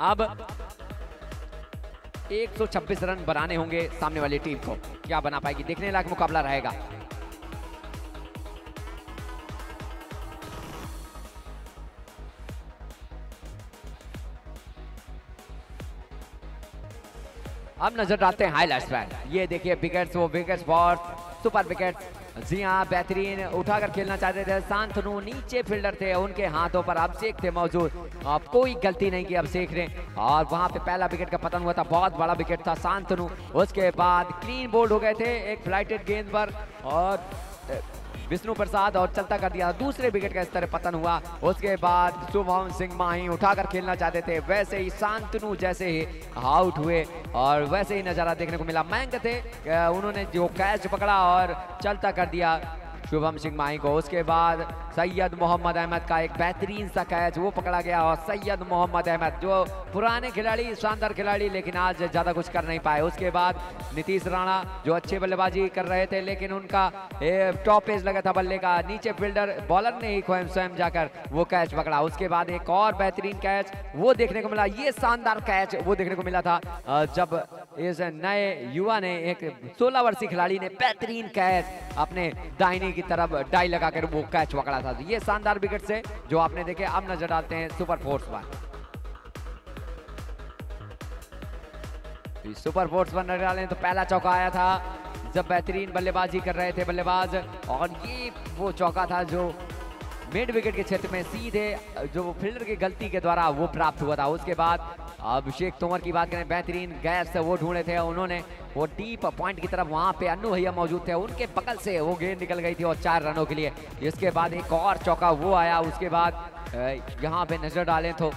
अब 126 रन बनाने होंगे सामने वाली टीम को। क्या बना पाएगी, देखने लायक मुकाबला रहेगा। अब नजर डालते हैं हाईलाइट्स पर। ये देखिए विकेट्स, वो विकेट्स बहुत सुपर विकेट्स। जी हाँ, बेहतरीन उठाकर खेलना चाहते थे। शांतनु नीचे फील्डर थे, उनके हाथों पर अभिषेक थे मौजूद। अब कोई गलती नहीं की अभिषेक ने, और वहां पे पहला विकेट का पतन हुआ था। बहुत बड़ा विकेट था शांतनु। उसके बाद क्लीन बोल्ड हो गए थे एक फ्लाइटेड गेंद पर, और विष्णु प्रसाद और चलता कर दिया। दूसरे विकेट का इस तरह पतन हुआ। उसके बाद शुभम सिंह माही उठाकर खेलना चाहते थे, वैसे ही शांतनु जैसे ही आउट हुए, और वैसे ही नजारा देखने को मिला। मयंक थे, उन्होंने जो कैच पकड़ा और चलता कर दिया शुभम सिंह माही को। उसके बाद सैयद मोहम्मद अहमद का एक बेहतरीन सा कैच वो पकड़ा गया, और सैयद मोहम्मद अहमद जो पुराने खिलाड़ी, शानदार खिलाड़ी, लेकिन आज ज्यादा कुछ कर नहीं पाए। उसके बाद नीतीश राणा जो अच्छे बल्लेबाजी कर रहे थे, लेकिन उनका टॉप पेज लगा था बल्ले का, नीचे फील्डर बॉलर ने ही स्वयं जाकर वो कैच पकड़ा। उसके बाद एक और बेहतरीन कैच वो देखने को मिला। ये शानदार कैच वो देखने को मिला था जब इस नए युवा ने, एक 16 वर्षीय खिलाड़ी ने बेहतरीन कैच अपने दाहिने की तरफ डाई लगाकर वो कैच पकड़ा था। ये शानदार विकेट से जो आपने देखे। अब नजर डालते हैं सुपर फोर्स पर। सुपर फोर्स पर नजर डालें तो पहला चौका आया था जब बेहतरीन बल्लेबाजी कर रहे थे बल्लेबाज, और ये वो चौका था जो मिड विकेट के क्षेत्र में सीधे जो फील्डर की गलती के द्वारा वो प्राप्त हुआ था। उसके बाद अभिषेक तोमर की बात करें, बेहतरीन गैप से वो ढूंढे थे उन्होंने, वो डीप पॉइंट की तरफ, वहां पे अन्नू भैया मौजूद थे, उनके बगल से वो गेंद निकल गई थी और 4 रनों के लिए। इसके बाद एक और चौका वो आया। उसके बाद यहाँ पे नजर डालें तो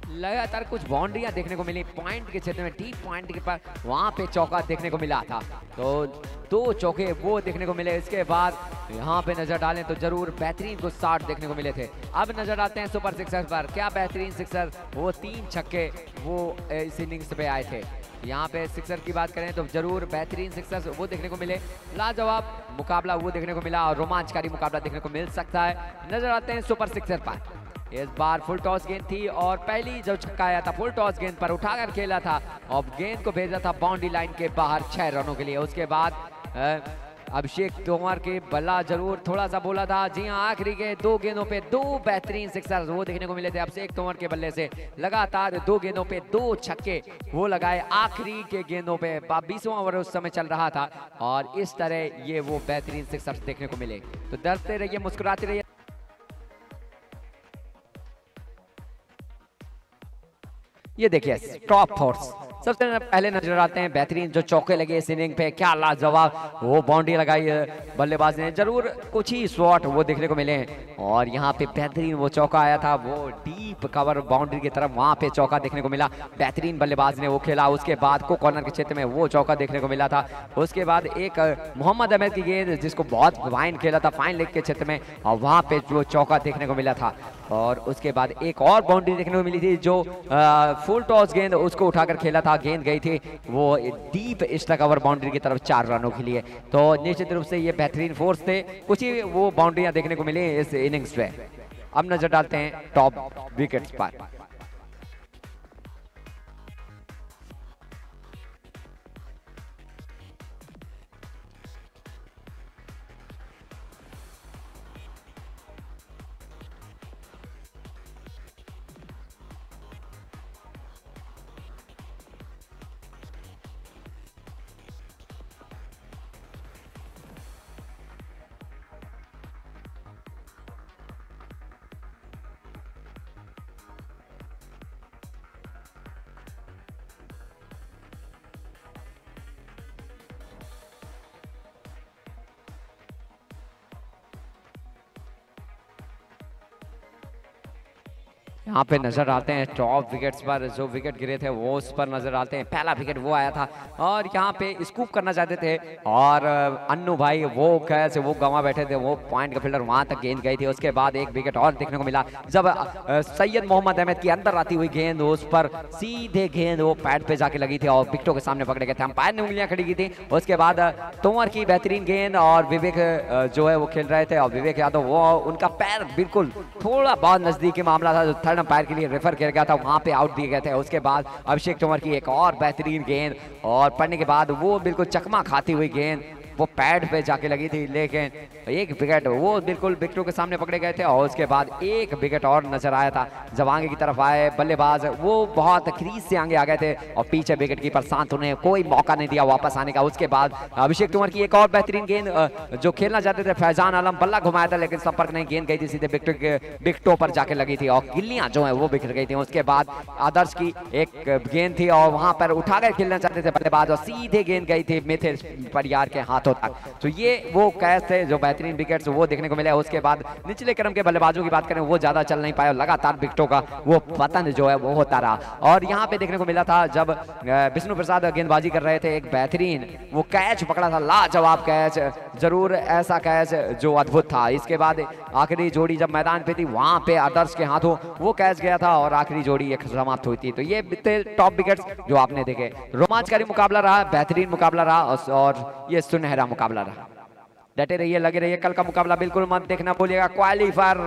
लगातार कुछ बाउंड्रियां देखने को मिली पॉइंट के क्षेत्र में, डीप पॉइंट के पर वहां पे चौका देखने को मिला था। तो 2 चौके वो देखने को मिले। इसके बाद यहाँ पे नजर डालें तो जरूर बेहतरीन कुछ 60 देखने को मिले थे। अब नजर डालते हैं सुपर सिक्सर पर। क्या बेहतरीन सिक्सर, वो 3 छक्के वो इस इनिंग्स पे आए थे। यहाँ पे सिक्सर की बात करें तो जरूर बेहतरीन सिक्सर वो देखने को मिले। लाजवाब मुकाबला वो देखने को मिला, और रोमांचकारी मुकाबला देखने को मिल सकता है। नजर आते हैं सुपर सिक्सर पर। इस बार फुल टॉस गेंद थी, और पहली जो छक्का आया था फुल टॉस गेंद पर उठाकर खेला था, और गेंद को भेजा था बाउंड्री लाइन के बाहर 6 रनों के लिए। उसके बाद अभिषेक तोमर के बल्ला जरूर थोड़ा सा बोला था। जी हाँ, आखिरी के 2 गेंदों पे 2 बेहतरीन सिक्सर वो देखने को मिले थे अभिषेक तोमर के बल्ले से। लगातार 2 गेंदों पे 2 छक्के वो लगाए आखिरी के गेंदों पे। 20वां ओवर उस समय चल रहा था, और इस तरह ये वो बेहतरीन सिक्सर देखने को मिले। तो डरते रहिए, मुस्कुराते रहिए। ये देखिए टॉप फोर्स। सबसे पहले नजर आते हैं बेहतरीन जो चौके लगे इस इनिंग पे, क्या लाजवाब वो बाउंड्री लगाई है बल्लेबाज ने। जरूर कुछ ही शॉट वो देखने को मिले हैं, और यहाँ पे बेहतरीन वो चौका आया था, वो डीप कवर बाउंड्री की तरफ, वहां पे चौका देखने को मिला। बेहतरीन बल्लेबाज ने वो खेला। उसके बाद को कॉर्नर के क्षेत्र में वो चौका देखने को मिला था। उसके बाद एक मोहम्मद अहमद की गेंद जिसको बहुत फाइन खेला था फाइन लेग के क्षेत्र में, और वहां पे जो चौका देखने को मिला था। और उसके बाद एक और बाउंड्री देखने को मिली थी जो फुल टॉस गेंद उसको उठाकर खेला था, गेंद गई थी वो डीप एक्स्ट्रा कवर बाउंड्री की तरफ 4 रनों के लिए। तो निश्चित रूप से ये बेहतरीन फोर्स थे, कुछ ही वो बाउंड्रियां देखने को मिली इस इनिंग्स पे। अब नजर डालते हैं टॉप विकेट्स पर। यहाँ पे नजर आते हैं टॉप विकेट्स पर, जो विकेट गिरे थे वो उस पर नजर आते हैं। पहला विकेट वो आया था, और यहाँ पे स्कूप करना चाहते थे, और अन्नू भाई वो कैसे वो गंवा बैठे थे, वो पॉइंट का फील्डर वहां तक गेंद गई थी। उसके बाद एक विकेट और देखने को मिला जब सैयद मोहम्मद अहमद की अंदर आती हुई गेंद उस पर सीधे गेंद वो पैड पे जाके लगी थी, और विकेटों के सामने पकड़े गए थे। अंपायर ने उंगलियां खड़ी की थी। उसके बाद तोमर की बेहतरीन गेंद, और विवेक जो है वो खेल रहे थे, और विवेक यादव वो उनका पैर बिल्कुल थोड़ा बहुत नजदीकी मामला था, जो 3rd अंपायर के लिए रेफर किया गया था, वहां पे आउट दिए गए थे। उसके बाद अभिषेक तोमर की एक और बेहतरीन गेंद और पड़ने के बाद वो बिल्कुल चकमा खाती हुई गेंद वो पैड पे जाके लगी थी, लेकिन एक विकेट वो बिल्कुल विकेटों के सामने पकड़े गए थे। और उसके बाद एक विकेट और नजर आया था जब आगे की तरफ आए बल्लेबाज, वो बहुत क्रीज से आगे आ गए थे और पीछे विकेट कीपर शांत, उन्हें कोई मौका नहीं दिया वापस आने का। उसके बाद अभिषेक तोमर की एक और बेहतरीन गेंद जो खेलना चाहते थे फैजान आलम, बल्ला घुमाया था लेकिन संपर्क नहीं, गेंद गई थी सीधे विकेटों पर जाके लगी थी और गिल्लियां जो है वो बिखर गई थी। उसके बाद आदर्श की एक गेंद थी और वहां पर उठाकर खेलना चाहते थे बल्लेबाज और सीधे गेंद गई थी मिथिल परियार के हाथों तक। तो ये वो कैच थे जो बेहतरीन विकेट्स वो देखने को मिले। उसके बाद निचले क्रम के बल्लेबाजों की बात करें वो ज्यादा चल नहीं पाए, लगातार विकेटों का वो पतन जो है वो होता रहा। और यहाँ पे देखने को मिला था जब विष्णु प्रसाद गेंदबाजी कर रहे थे, एक बेहतरीन वो कैच पकड़ा था, लाजवाब कैच, जरूर ऐसा कैच जो अद्भुत था। इसके बाद आखिरी जोड़ी जब मैदान पे थी वहां पे आदर्श के हाथों वो कैच गया था और आखिरी जोड़ी एक समाप्त हुई थी। तो ये टॉप विकेट्स जो आपने देखे, रोमांचकारी मुकाबला रहा, बेहतरीन मुकाबला रहा और ये सुनहरा मुकाबला रहा। डटे रहिए, लगे रहिए, कल का मुकाबला बिल्कुल मत देखना भूलिएगा। क्वालीफायर